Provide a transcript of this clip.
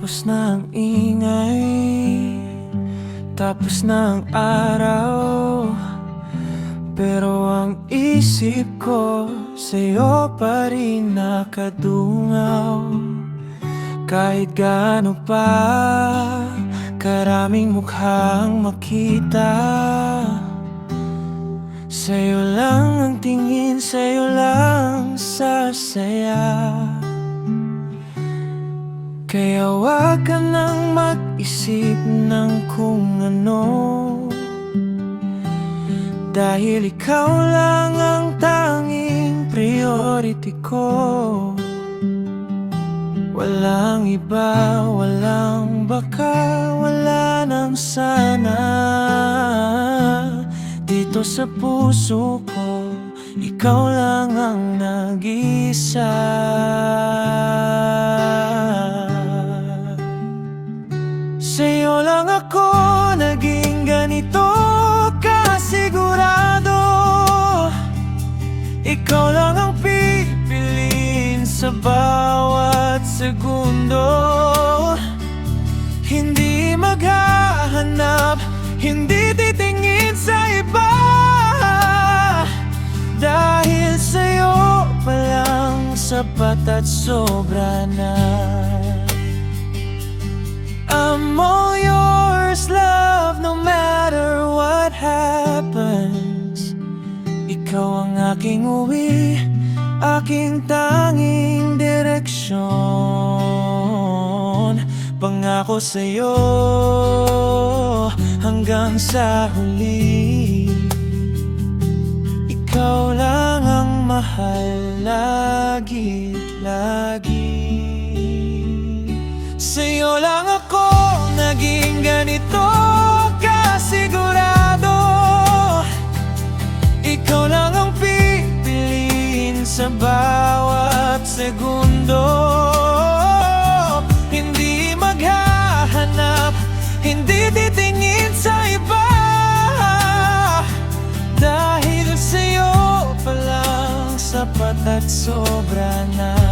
Tapos na ang ingay, tapos na ang araw, pero ang isip ko sa'yo pa rin nakadungaw. Kahit gaano pa karaming mukhang makita, sa'yo lang ang tingin, sa'yo lang sasaya. Kaya wag ka nang mag-isip ng kung ano, dahil ikaw lang ang tanging priority ko. Walang iba, walang baka, wala nang sana. Dito sa puso ko, ikaw lang ang nag-isa. Sa'yo lang ako naging ganito kasigurado. Ikaw lang ang pipiliin sa bawat segundo. Hindi maghahanap, hindi titingin sa iba, dahil sa'yo pa lang sapat at sobra na. I'm all yours, love, no matter what happens. Ikaw ang aking uwi, aking tanging direksyon. Pangako sa'yo hanggang sa huli, ikaw lang ang mahal lagi-lagi. Sa'yo lang ako naging ganito kasigurado. Ikaw lang ang pipiliin sa bawat segundo. Hindi maghahanap, hindi titingin sa iba, dahil sa'yo pa lang sapat at sobra na.